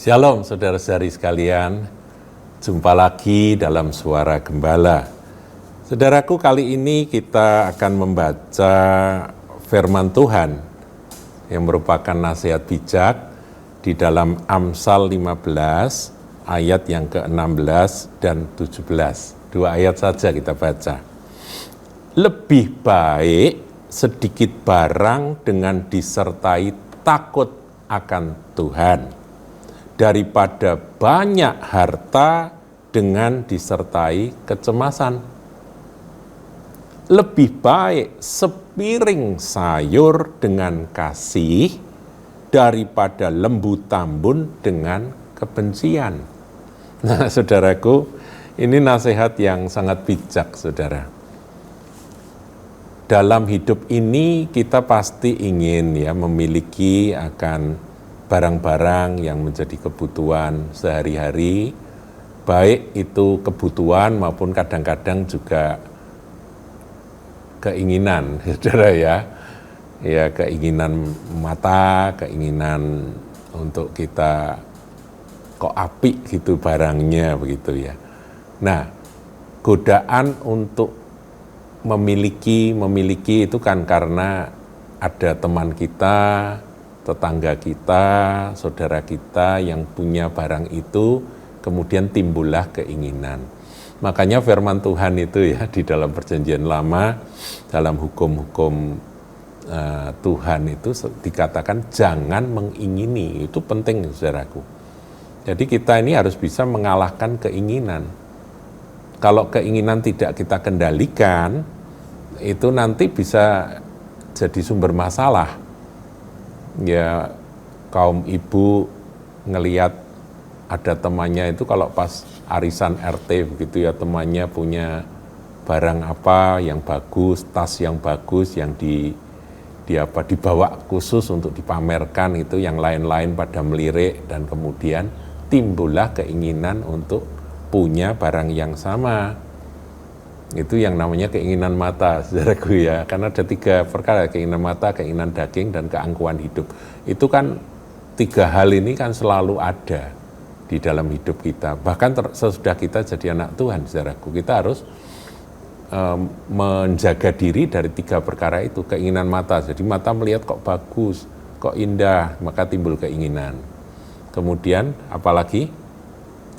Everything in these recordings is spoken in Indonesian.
Shalom saudara-saudari sekalian, jumpa lagi dalam Suara Gembala. Saudaraku, kali ini kita akan membaca firman Tuhan yang merupakan nasihat bijak di dalam Amsal 15 ayat yang ke-16 dan 17. Dua ayat saja kita baca. Lebih baik sedikit barang dengan disertai takut akan Tuhan daripada banyak harta dengan disertai kecemasan. Lebih baik sepiring sayur dengan kasih daripada lembu tambun dengan kebencian. Nah, saudaraku, ini nasihat yang sangat bijak, saudara. Dalam hidup ini kita pasti ingin memiliki akan barang-barang yang menjadi kebutuhan sehari-hari, baik itu kebutuhan maupun kadang-kadang juga keinginan, saudara ya, keinginan mata, keinginan untuk kita kok apik gitu barangnya begitu ya. Nah, godaan untuk memiliki itu kan karena ada teman kita, tetangga kita, saudara kita yang punya barang itu, kemudian timbullah keinginan. Makanya firman Tuhan itu di dalam Perjanjian Lama, dalam hukum-hukum Tuhan itu dikatakan jangan mengingini. Itu penting, saudaraku. Jadi kita ini harus bisa mengalahkan keinginan. Kalau keinginan tidak kita kendalikan, itu nanti bisa jadi sumber masalah. Ya, kaum ibu ngelihat ada temannya itu kalau pas arisan RT begitu ya, temannya punya barang apa yang bagus, tas yang bagus yang dibawa khusus untuk dipamerkan, itu yang lain-lain pada melirik dan kemudian timbullah keinginan untuk punya barang yang sama. Itu yang namanya keinginan mata, saudaraku ya. Karena ada 3 perkara, keinginan mata, keinginan daging, dan keangkuhan hidup. Itu kan 3 hal ini kan selalu ada di dalam hidup kita. Bahkan sesudah kita jadi anak Tuhan, saudaraku, kita harus menjaga diri dari 3 perkara itu. Keinginan mata, jadi mata melihat kok bagus, kok indah, maka timbul keinginan. Kemudian apalagi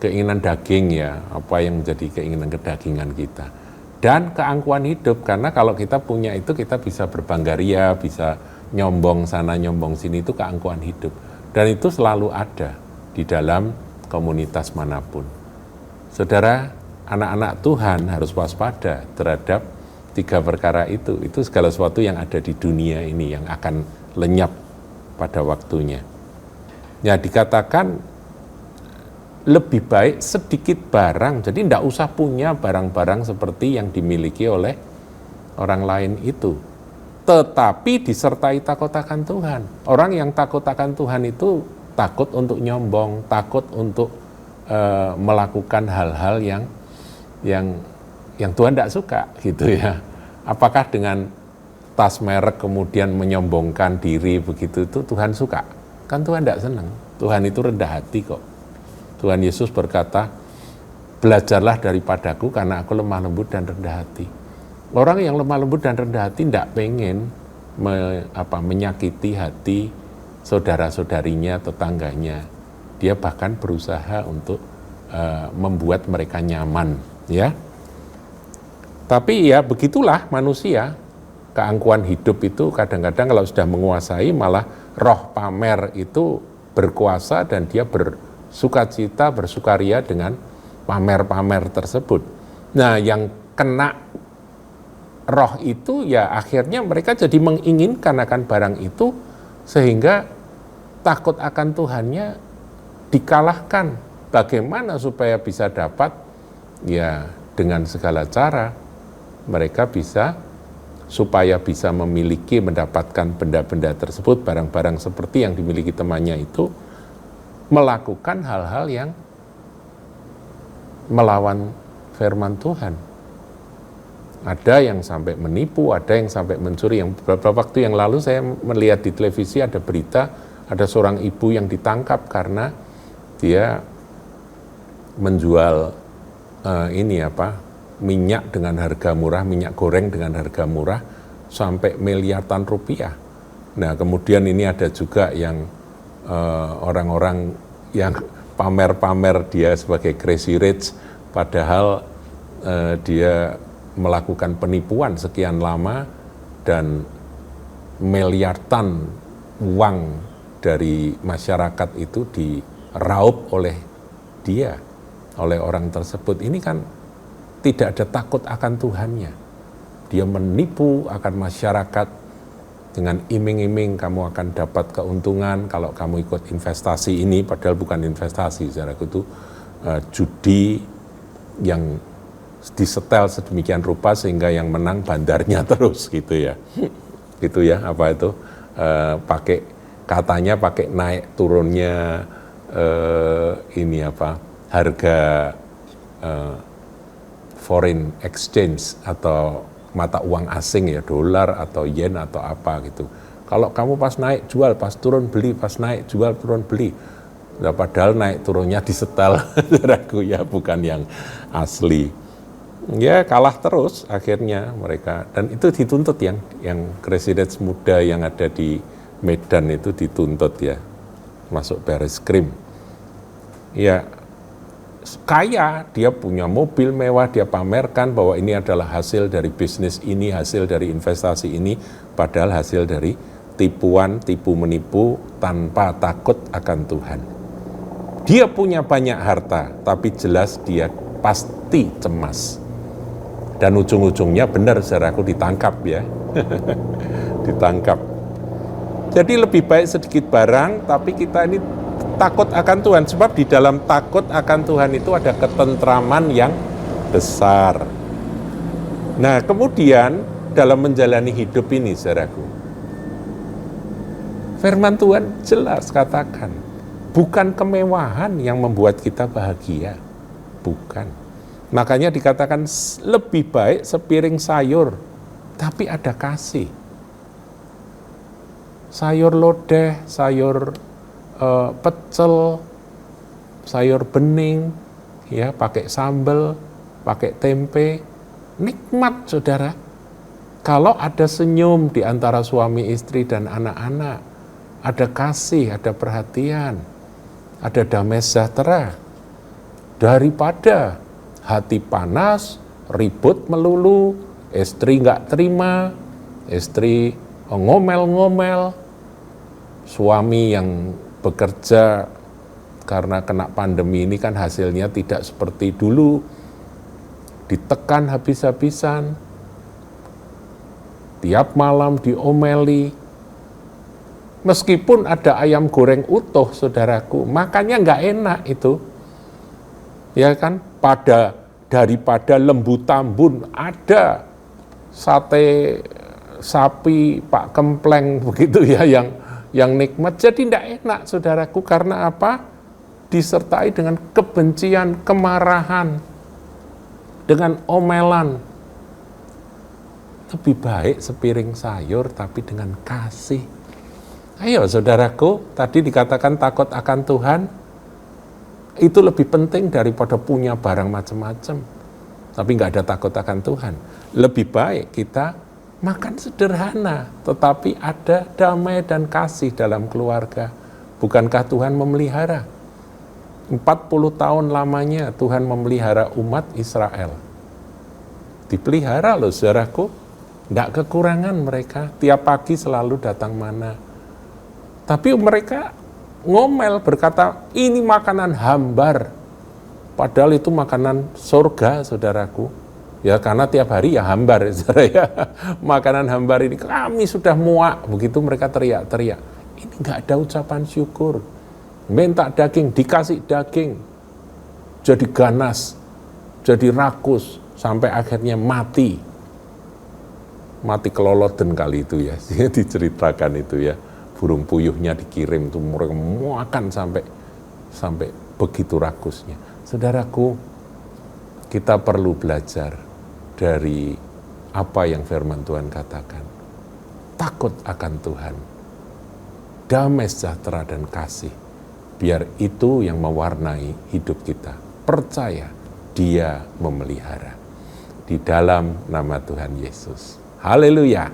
keinginan daging ya, apa yang menjadi keinginan kedagingan kita. Dan keangkuhan hidup, karena kalau kita punya itu kita bisa berbanggaria, bisa nyombong sana nyombong sini, itu keangkuhan hidup. Dan itu selalu ada di dalam komunitas manapun. Saudara, anak-anak Tuhan harus waspada terhadap 3 perkara itu. Itu segala sesuatu yang ada di dunia ini yang akan lenyap pada waktunya. Ya, dikatakan lebih baik sedikit barang, jadi tidak usah punya barang-barang seperti yang dimiliki oleh orang lain itu. Tetapi disertai takut akan Tuhan. Orang yang takut akan Tuhan itu takut untuk nyombong, takut untuk melakukan hal-hal yang Tuhan tidak suka gitu ya. Apakah dengan tas merek kemudian menyombongkan diri begitu itu Tuhan suka? Kan Tuhan tidak senang. Tuhan itu rendah hati kok. Tuhan Yesus berkata, belajarlah daripadaku karena aku lemah lembut dan rendah hati. Orang yang lemah lembut dan rendah hati tidak pengen menyakiti hati saudara-saudarinya, tetangganya. Dia bahkan berusaha untuk membuat mereka nyaman, ya. Tapi ya begitulah manusia. Keangkuhan hidup itu kadang-kadang kalau sudah menguasai, malah roh pamer itu berkuasa dan dia bersukacita, bersukaria dengan pamer-pamer tersebut. Nah, yang kena roh itu ya akhirnya mereka jadi menginginkan akan barang itu, sehingga takut akan Tuhannya dikalahkan. Bagaimana supaya bisa dapat? Ya, dengan segala cara mereka supaya bisa memiliki, mendapatkan benda-benda tersebut, barang-barang seperti yang dimiliki temannya itu, melakukan hal-hal yang melawan firman Tuhan. Ada yang sampai menipu, ada yang sampai mencuri. Yang beberapa waktu yang lalu saya melihat di televisi ada berita, ada seorang ibu yang ditangkap karena dia menjual minyak dengan harga murah, minyak goreng dengan harga murah sampai miliaran rupiah. Nah, kemudian ini ada juga yang orang-orang yang pamer-pamer dia sebagai crazy rich, padahal dia melakukan penipuan sekian lama dan miliaran uang dari masyarakat itu diraup oleh dia, oleh orang tersebut. Ini kan tidak ada takut akan Tuhannya. Dia menipu akan masyarakat dengan iming-iming kamu akan dapat keuntungan kalau kamu ikut investasi ini, padahal bukan investasi, saudaraku, itu judi yang disetel sedemikian rupa sehingga yang menang bandarnya terus gitu ya. Gitu ya, katanya pakai naik turunnya harga foreign exchange atau mata uang asing ya, dolar atau yen atau apa gitu. Kalau kamu pas naik jual, pas turun beli, pas naik jual, turun beli. Nah, padahal naik turunnya disetel, saudaraku ya, bukan yang asli. Ya kalah terus akhirnya mereka, dan itu dituntut yang crazy rich muda yang ada di Medan itu dituntut ya, masuk baris krim. Ya kaya, dia punya mobil mewah, dia pamerkan bahwa ini adalah hasil dari bisnis ini, hasil dari investasi ini, padahal hasil dari tipuan, tipu menipu tanpa takut akan Tuhan. Dia punya banyak harta, tapi jelas dia pasti cemas. Dan ujung-ujungnya benar, saudaraku, ditangkap ya. Ditangkap. Jadi lebih baik sedikit barang, tapi kita ini takut akan Tuhan, sebab di dalam takut akan Tuhan itu ada ketentraman yang besar. Nah, kemudian dalam menjalani hidup ini, saudaraku, firman Tuhan jelas katakan, bukan kemewahan yang membuat kita bahagia, bukan. Makanya dikatakan lebih baik sepiring sayur, tapi ada kasih. Sayur lodeh, sayur pecel, sayur bening, ya pakai sambal, pakai tempe, nikmat, saudara. Kalau ada senyum di antara suami istri dan anak-anak, ada kasih, ada perhatian, ada damai sejahtera, daripada hati panas, ribut melulu, istri nggak terima, istri ngomel-ngomel, suami yang bekerja karena kena pandemi ini kan hasilnya tidak seperti dulu, ditekan habis-habisan, tiap malam diomeli. Meskipun ada ayam goreng utuh, saudaraku, makannya nggak enak itu. Ya kan, daripada lembu Tambun ada sate sapi Pak Kempleng begitu ya, yang nikmat, jadi tidak enak, saudaraku. Karena apa? Disertai dengan kebencian, kemarahan, dengan omelan. Lebih baik sepiring sayur tapi dengan kasih. Ayo saudaraku, tadi dikatakan takut akan Tuhan, itu lebih penting daripada punya barang macam-macam, tapi nggak ada takut akan Tuhan. Lebih baik kita makan sederhana, tetapi ada damai dan kasih dalam keluarga. Bukankah Tuhan memelihara? 40 tahun lamanya Tuhan memelihara umat Israel. Dipelihara loh, saudaraku. Nggak kekurangan mereka, tiap pagi selalu datang mana. Tapi mereka ngomel, berkata, ini makanan hambar. Padahal itu makanan surga, saudaraku. Ya karena tiap hari ya hambar, saudara ya. Makanan hambar ini kami sudah muak, begitu mereka teriak-teriak. Ini nggak ada ucapan syukur. Minta daging, dikasih daging. Jadi ganas, jadi rakus, sampai akhirnya mati. Mati keloloten kali itu ya, diceritakan itu ya. Burung puyuhnya dikirim tuh, mereka makan sampai begitu rakusnya. Saudaraku, kita perlu belajar dari apa yang firman Tuhan katakan. Takut akan Tuhan, damai sejahtera dan kasih. Biar itu yang mewarnai hidup kita. Percaya, Dia memelihara. Di dalam nama Tuhan Yesus. Haleluya.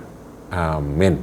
Amin.